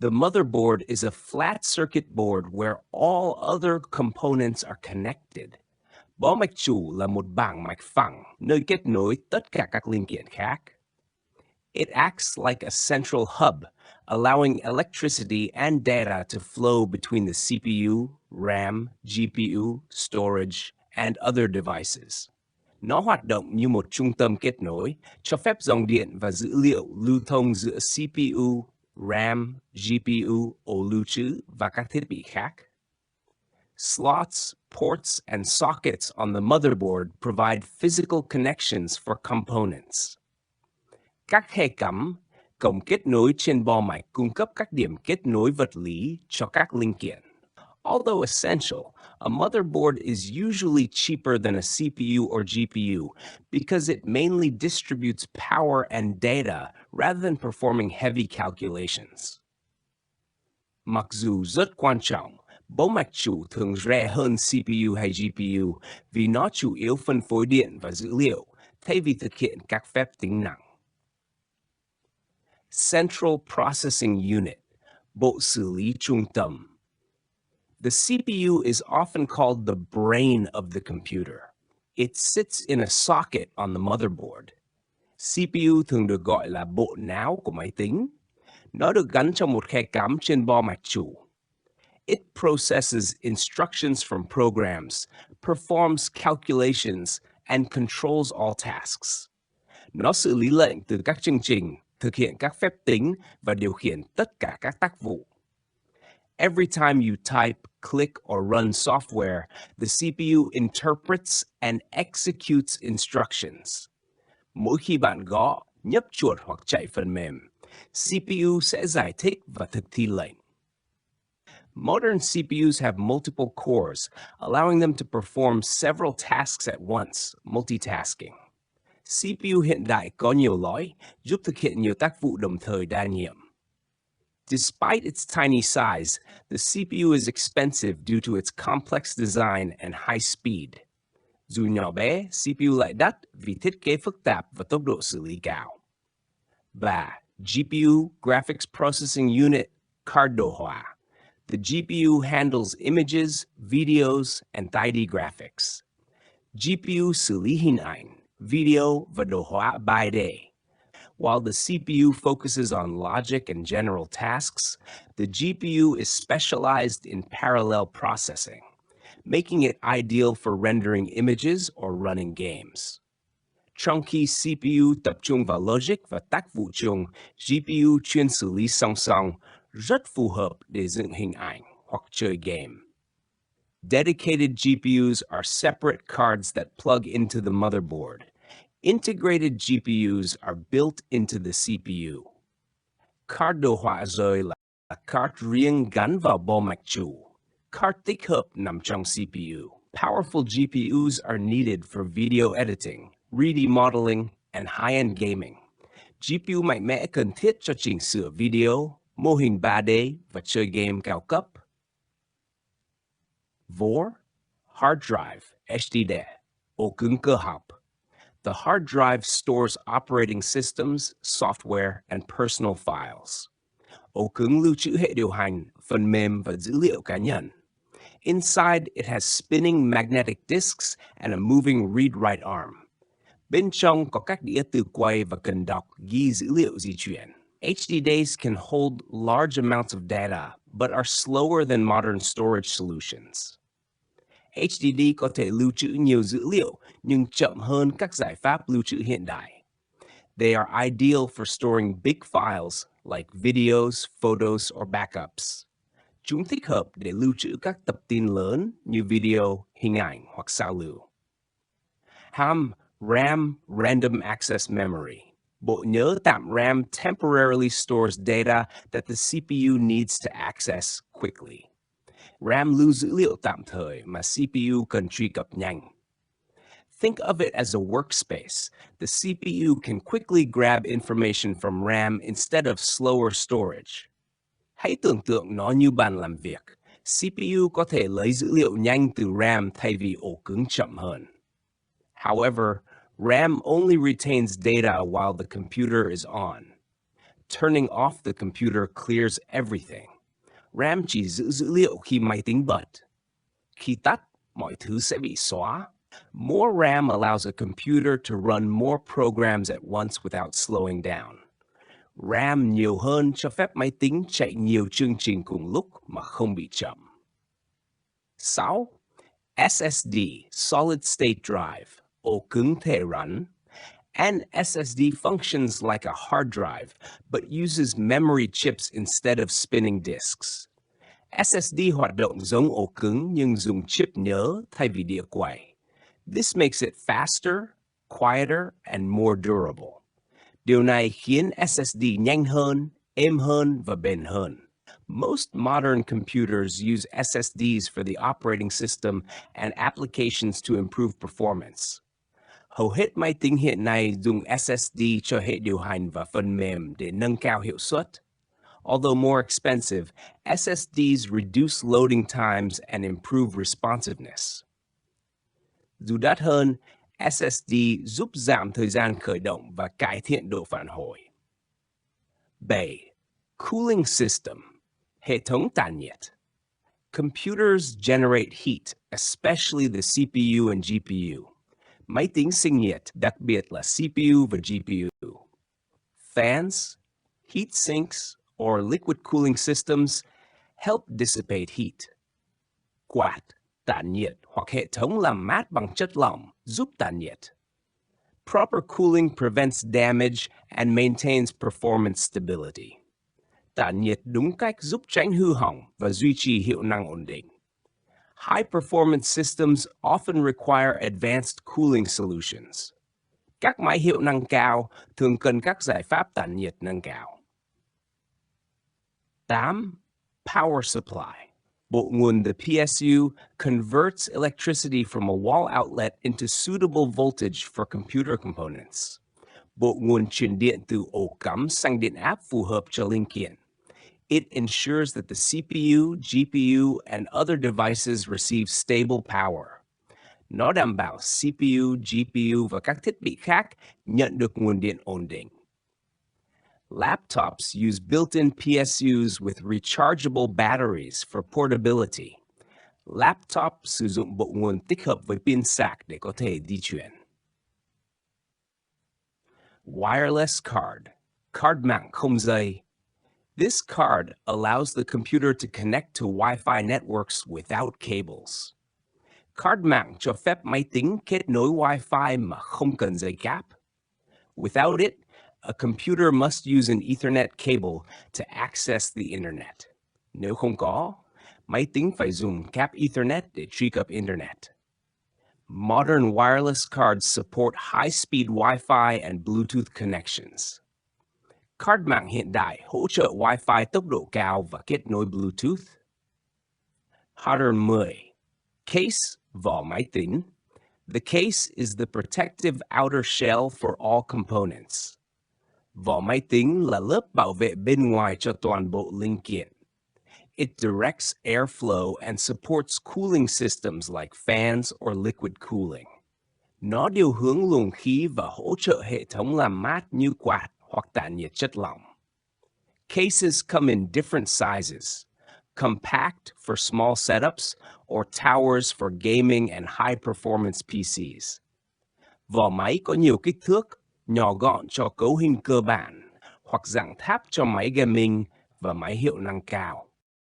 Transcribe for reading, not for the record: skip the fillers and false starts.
The motherboard is a flat circuit board where all other components are connected. Bó mạch chủ là một bảng mạch phẳng nơi kết nối tất cả các linh kiện khác. It acts like a central hub, allowing electricity and data to flow between the CPU, RAM, GPU, storage, and other devices. Nó hoạt động như một trung tâm kết nối, cho phép dòng điện và dữ liệu lưu thông giữa CPU, RAM, GPU, ổ lưu trữ và các thiết bị khác. Slots, ports, and sockets on the motherboard provide physical connections for components. Các khe cắm, cổng kết nối trên bo mạch cung cấp các điểm kết nối vật lý cho các linh kiện. Although essential, a motherboard is usually cheaper than a CPU or GPU because it mainly distributes power and data rather than performing heavy calculations. Mặc dù rất quan trọng, bó mạch chủ thường rẻ hơn CPU hay GPU vì nó chủ yếu phân phối điện và dữ liệu thay vì thực hiện các phép tính nặng. Central Processing Unit, bộ xử lý trung tâm. The CPU is often called the brain of the computer. It sits in a socket on the motherboard. CPU thường được gọi là bộ não của máy tính. Nó được gắn trong một khe cắm trên bo mạch chủ. It processes instructions from programs, performs calculations, and controls all tasks. Nó xử lý lệnh từ các chương trình, thực hiện các phép tính và điều khiển tất cả các tác vụ. Every time you type, click, or run software, the CPU interprets and executes instructions. Mỗi khi bạn gõ, nhấp chuột hoặc chạy phần mềm, CPU sẽ giải thích và thực thi lệnh. Modern CPUs have multiple cores, allowing them to perform several tasks at once, multitasking. CPU hiện đại có nhiều lõi, giúp thực hiện nhiều tác vụ đồng thời đa nhiệm. Despite its tiny size, the CPU is expensive due to its complex design and high speed. Dù nhỏ bé, CPU lại đắt vì thiết kế phức tạp và tốc độ xử lý cao. 3. GPU, Graphics Processing Unit, card đồ họa. The GPU handles images, videos, and 3D graphics. GPU xử lý hình ảnh, video, và đồ họa 3D. While the CPU focuses on logic and general tasks, the GPU is specialized in parallel processing, making it ideal for rendering images or running games. Trong khi CPU tập trung vào logic và tác vụ chung, GPU chuyên xử lý song song, rất phù hợp để dựng hình ảnh hoặc chơi game. Dedicated GPUs are separate cards that plug into the motherboard. Integrated GPUs are built into the CPU. Card đồ họa rời là card riêng gắn vào bo mạch chủ. Card tích hợp nằm trong CPU. Powerful GPUs are needed for video editing, 3D modeling, and high-end gaming. GPU mạnh mẽ cần thiết cho chỉnh sửa video, mô hình 3D và chơi game cao cấp. 4. Hard drive, HDD, ổ cứng cơ học. The hard drive stores operating systems, software, and personal files. Ổ cứng lưu trữ hệ điều hành, phần mềm và dữ liệu cá nhân. Inside, it has spinning magnetic disks and a moving read-write arm. Bên trong có các đĩa từ quay và cần đọc ghi dữ liệu di chuyển. HDDs can hold large amounts of data, but are slower than modern storage solutions. HDD có thể lưu trữ nhiều dữ liệu, nhưng chậm hơn các giải pháp lưu trữ hiện đại. They are ideal for storing big files like videos, photos, or backups. Chúng thích hợp để lưu trữ các tập tin lớn như video, hình ảnh hoặc sao lưu. RAM, Random Access Memory. Bộ nhớ tạm RAM temporarily stores data that the CPU needs to access quickly. RAM lưu dữ liệu tạm thời mà CPU cần truy cập nhanh. Think of it as a workspace. The CPU can quickly grab information from RAM instead of slower storage. Hãy tưởng tượng nó như bàn làm việc. CPU có thể lấy dữ liệu nhanh từ RAM thay vì ổ cứng chậm hơn. However, RAM only retains data while the computer is on. Turning off the computer clears everything. RAM chỉ giữ dữ liệu khi máy tính bật. Khi tắt, mọi thứ sẽ bị xóa. More RAM allows a computer to run more programs at once without slowing down. RAM nhiều hơn cho phép máy tính chạy nhiều chương trình cùng lúc mà không bị chậm. 6. SSD, Solid State Drive, ổ cứng thể rắn. An SSD functions like a hard drive, but uses memory chips instead of spinning disks. SSD hoạt động giống ổ cứng nhưng dùng chip nhớ thay vì đĩa quay. This makes it faster, quieter, and more durable. Điều này khiến SSD nhanh hơn, êm hơn và bền hơn. Most modern computers use SSDs for the operating system and applications to improve performance. Hầu hết máy tính hiện nay dùng SSD cho hệ điều hành và phần mềm để nâng cao hiệu suất. Although more expensive, SSDs reduce loading times and improve responsiveness. Dù đắt hơn, SSD giúp giảm thời gian khởi động và cải thiện độ phản hồi. 7. Cooling system, hệ thống tản nhiệt. Computers generate heat, especially the CPU and GPU. Máy tính sinh nhiệt, đặc biệt là CPU và GPU. Fans, heat sinks, or liquid cooling systems help dissipate heat. Quạt, tản nhiệt hoặc hệ thống làm mát bằng chất lỏng giúp tản nhiệt. Proper cooling prevents damage and maintains performance stability. Tản nhiệt đúng cách giúp tránh hư hỏng và duy trì hiệu năng ổn định. High-performance systems often require advanced cooling solutions. Các máy hiệu năng cao thường cần các giải pháp tản nhiệt nâng cao. 8. Power supply. Bộ nguồn, the PSU, converts electricity from a wall outlet into suitable voltage for computer components. Bộ nguồn truyền điện từ ổ cắm sang điện áp phù hợp cho linh kiện. It ensures that the CPU, GPU, and other devices receive stable power. Nó đảm bảo CPU, GPU và các thiết bị khác nhận được nguồn điện ổn định. Laptops use built-in PSUs with rechargeable batteries for portability. Laptop sử dụng bộ nguồn tích hợp với pin sạc để có thể di chuyển. Wireless card, card mạng không dây. This card allows the computer to connect to Wi-Fi networks without cables. Card mạng cho phép máy tính kết nối Wi-Fi mà không cần dây cáp. Without it, a computer must use an Ethernet cable to access the Internet. Nếu không có, máy tính phải dùng cáp Ethernet để truy cập Internet. Modern wireless cards support high-speed Wi-Fi and Bluetooth connections. Card mạng hiện đại hỗ trợ Wi-Fi tốc độ cao và kết nối Bluetooth. Pattern 10. Case, vỏ máy tính. The case is the protective outer shell for all components. Vỏ máy tính là lớp bảo vệ bên ngoài cho toàn bộ linh kiện. It directs airflow and supports cooling systems like fans or liquid cooling. Nó điều hướng luồng khí và hỗ trợ hệ thống làm mát như quạt hoặc tản nhiệt chất lỏng. Cases come in different sizes, compact for small setups or towers for gaming and high-performance PCs. Vỏ máy có nhiều kích thước, nhỏ gọn cho cấu hình cơ bản, hoặc dạng tháp cho máy gaming và máy hiệu năng cao.